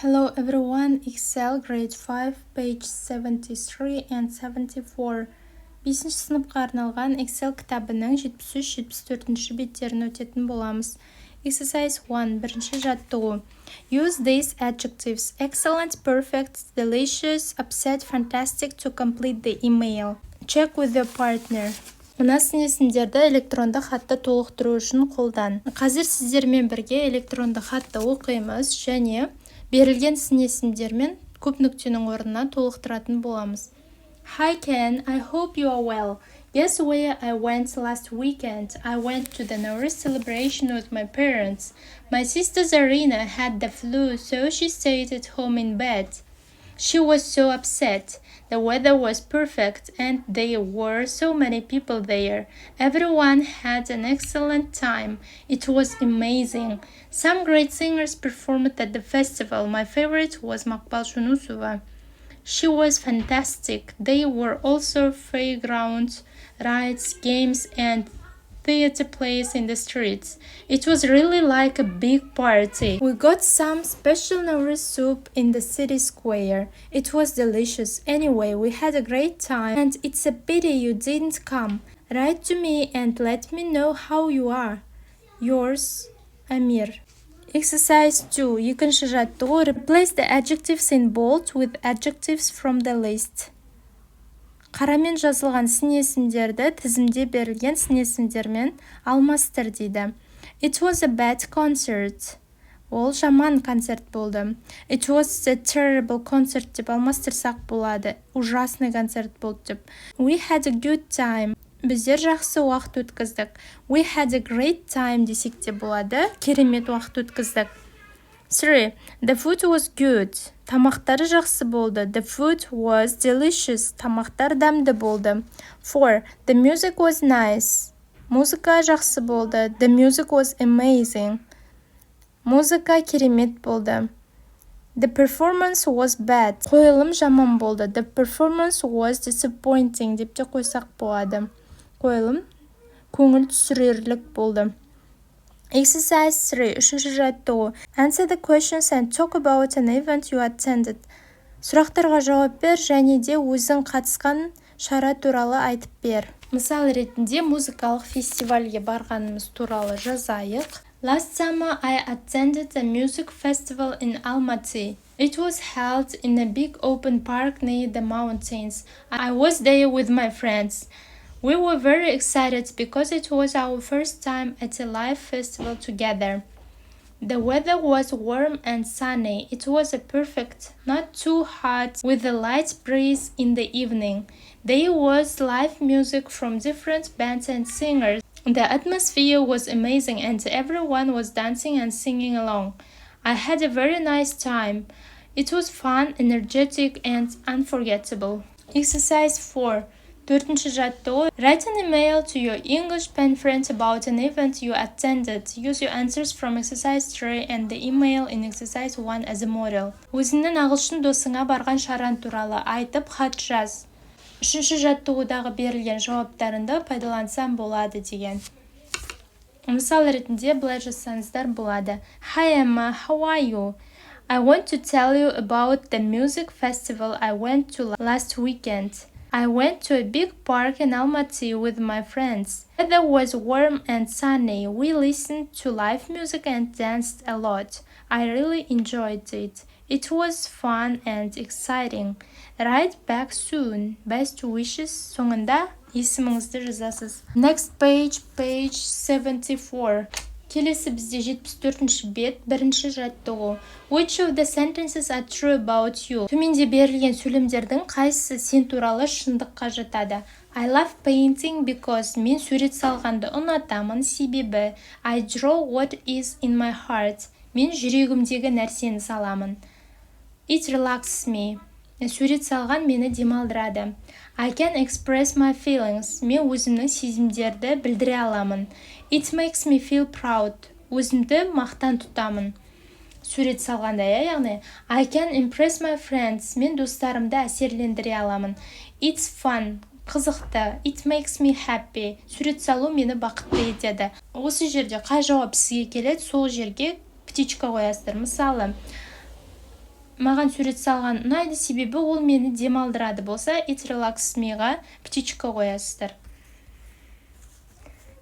Hello everyone, Excel grade 5, page 73 and 74. 5-ші сыныпқа арналған Excel кітабының 73-74 беттерін өтетін боламыз. Exercise 1, бірінші жаттығу. Use these adjectives: excellent, perfect, delicious, upset, fantastic to complete the email. Check with your partner. Мына сын-есімдерді электронды хатты толықтыру үшін қолдан. Қазір сіздермен бірге электронды хатты оқимыз және берілген сын-есімдермен көп нүктенің орнына толықтыратын боламыз. Hi Ken, I hope you are well. Guess where I went last weekend? I went to the Norris celebration with my parents. My sister Zarina had the flu, so she stayed at home in bed. She was so upset. The weather was perfect and there were so many people there. Everyone had an excellent time. It was amazing. Some great singers performed at the festival. My favorite was Maqbal Shunusova. She was fantastic. There were also fairgrounds, rides, games, and theater plays in the streets. It was really like a big party. We got some special Norris soup in the city square. It was delicious. Anyway, we had a great time, and it's a pity you didn't come. Write to me and let me know how you are. Yours, Amir. Exercise 2. Екінші жаттығу. Replace the adjectives in bold with adjectives from the list. Қарамен жазылған сын-есімдерді тізімде берілген сын-есімдермен алмастыр дейді. It was a bad concert. Ол жаман концерт болды. It was a terrible concert деп алмастырсақ болады. Ужасный концерт болды деп. We had a good time. Біздер жақсы уақыт өткіздік. We had a great time десек те болады. Керемет уақыт өткіздік. 3. The food was good. Тамақтары жақсы болды. The food was delicious. Тамақтар дәмді болды. 4. The music was nice. Музыка жақсы болды. The music was amazing. Музыка керемет болды. The performance was bad. Қойылым жаман болды. The performance was disappointing деп те қойсақ болады. Қойылым көңіл түсірерлік болды. Exercise 3. Үшінші жаттығу. Answer the questions and talk about an event you attended. Сұрақтарға жауап бер және де өзің қатысқан шара туралы айтып бер. Мысал ретінде музыкалық фестивальге барғанымыз туралы жазайық. Last summer I attended a music festival in Almaty. It was held in a big open park near the mountains. I was there with my friends. We were very excited because it was our first time at a live festival together. The weather was warm and sunny. It was a perfect, not too hot, with a light breeze in the evening. There was live music from different bands and singers. The atmosphere was amazing and everyone was dancing and singing along. I had a very nice time. It was fun, energetic, and unforgettable. Exercise 4. Төртінші жаттығу. Write an email to your English pen friend about an event you attended. Use your answers from exercise 3 and the email in exercise 1 as a model. Өзіңнің ағылшын досыңа барған шаран туралы айтып хат жаз. Үшінші жаттығудағы берілген жауаптарында пайдалансам болады деген. Мысал ретінде былай жазсаңыздар болады. Hi Emma, how are you? I want to tell you about the music festival I went to last weekend. I went to a big park in Almaty with my friends. The weather was warm and sunny. We listened to live music and danced a lot. I really enjoyed it. It was fun and exciting. Write back soon. Best wishes. Соңында есіміңізді жазасыз. Next page, page 74. Келесі бізде 74-ші бет, бірінші жаттығу. Which of the sentences are true about you? Төменде берілген сөйлемдердің қайсысы сен туралы шындыққа жатады? I love painting because мен сурет салғанды ұнатамын себебі I draw what is in my heart. Мен жүрегімдегі нәрсені саламын. It relaxes me. Сурет салған мені демалдырады. I can express my feelings. Мен өзімнің сезімдерді білдіре аламын. It makes me feel proud. Өзімді мақтан тұтамын. Сурет салғанда, яғни I can impress my friends. Мен достарымды әсерлендіре аламын. It's fun. Қызықты. It makes me happy. Сурет салу мені бақытты етеді. Осы жерде қай жауап сізге келеді, сол жерге птичка қоясыздар. Мысалы, маған сурет салған ұнайды, себебі ол мені демалдырады болса, it relaxes me'ға птичка қоясыздар.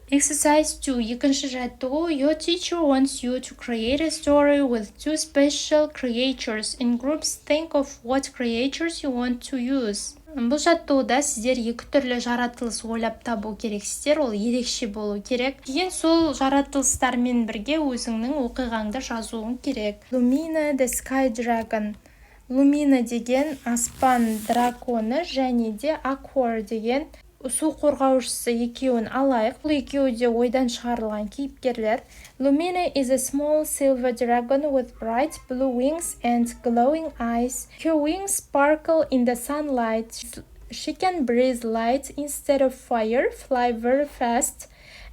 Exercise 2. Екінші жаттығу. Your teacher wants you to create a story with two special creatures. In groups, think of what creatures you want to use. Бұл жаттығуда сіздер екі түрлі жаратылыс ойлап табу керексіздер, ол ерекше болу керек. Кейін сол жаратылыстармен бірге өзіңнің оқиғаңды жазуың керек. Lumina the Sky Dragon. Lumina деген аспан драконы және де Aqua деген су қорғаушысы екеуін алайық. Бұл екеуі де ойдан шығарылған кейіпкерлер. Lumina is a small silver dragon with bright blue wings and glowing eyes. Her wings sparkle in the sunlight. She can breathe light instead of fire, fly very fast,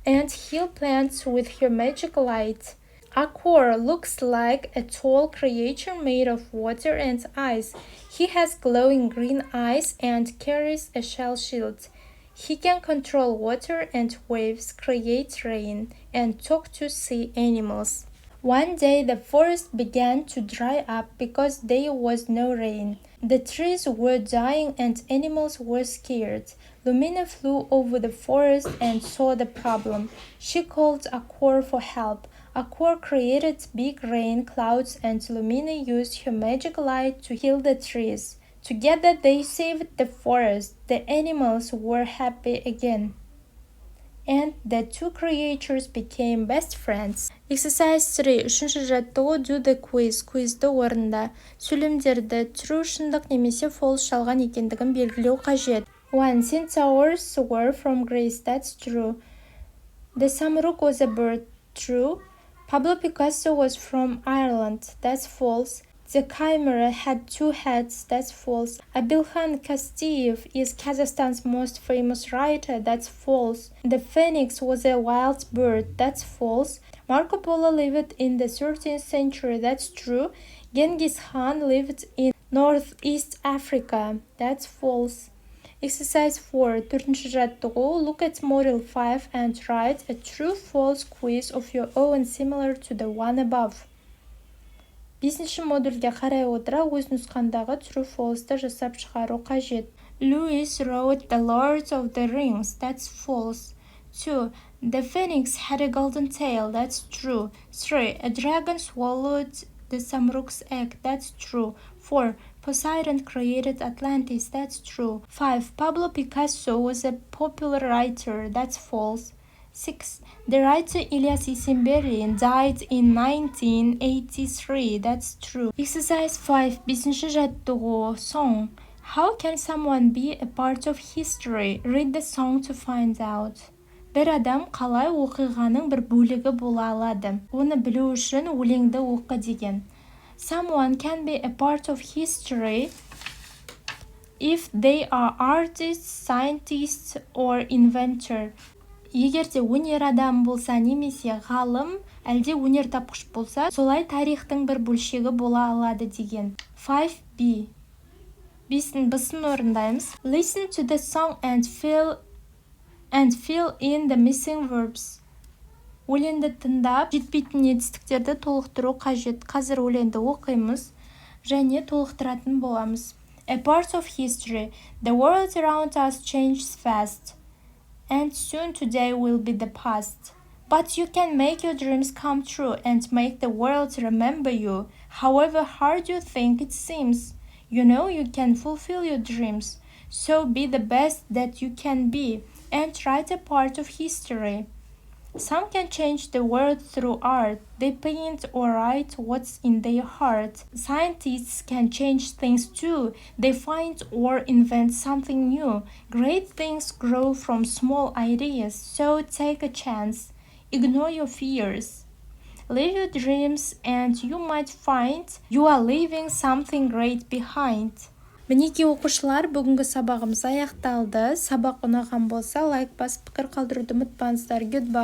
and heal plants with her magic light. Aqua looks like a tall creature made of water and ice. He has glowing green eyes and carries a shell shield. He can control water and waves, create rain, and talk to sea animals. One day the forest began to dry up because there was no rain. The trees were dying and animals were scared. Lumina flew over the forest and saw the problem. She called Aqua for help. Aqua created big rain clouds and Lumina used her magic light to heal the trees. Together they saved the forest. The animals were happy again. And the two creatures became best friends. Exercise 3. Үшінші жаттығу. Do the quiz. Quizді орында. Сөйлемдерді true, шындық немесе false жалған екендігін белгілеу қажет. 1. Centaurs were from Greece. That's true. The Samruk was a bird. True. Pablo Picasso was from Ireland. That's false. The Chimera had two heads. That's false. Abilkhan Kastiev is Kazakhstan's most famous writer. That's false. The phoenix was a wild bird. That's false. Marco Polo lived in the 13th century. That's true. Genghis Khan lived in Northeast Africa. That's false. Exercise 4. Төртінші жаттығу. Look at model 5 and write a true-false quiz of your own similar to the one above. Бесінші модульге қарай отыра өз нұсқандағы true-false'ты жасап шығару қажет. Lewis wrote The Lord of the Rings. That's false. 2. The phoenix had a golden tail. That's true. 3. A dragon swallowed the Samruk's egg. That's true. 4. Poseidon created Atlantis. That's true. 5. Pablo Picasso was a popular writer. That's false. 6. The writer Ilyas Isenbergen died in 1983. That's true. Exercise 5. Бесінші жаттығу. Song. How can someone be a part of history? Read the song to find out. Бір адам қалай оқиғаның бір бөлігі бола алады? Оны білу үшін өлеңді оқы деген. Someone can be a part of history if they are artist, scientist, or inventor. Егер де өнер адам болса немесе ғалым, әлде өнер тапқыш болса, солай тарихтың бір бөлшегі бола алады деген. 5B. Бісін орындаймыз. Listen to the song and fill in the missing verbs. Өлеңді тыңдап, жетпейтін етістіктерді толықтыру қажет. Қазір өлеңді оқимыз және толықтыратын боламыз. A part of history. The world around us changes fast. And soon today will be the past. But you can make your dreams come true and make the world remember you, however hard you think it seems. You know you can fulfill your dreams. So be the best that you can be and write a part of history. Some can change the world through art. They paint or write what's in their heart. Scientists can change things too. They find or invent something new. Great things grow from small ideas, so take a chance. Ignore your fears. Live your dreams and you might find you are leaving something great behind. Мінеки оқушылар, бүгінгі сабағымыз аяқталды. Сабақ ұнаған болса, лайк басып пікір қалдыруды ұмытпаңыздар. Goodbye.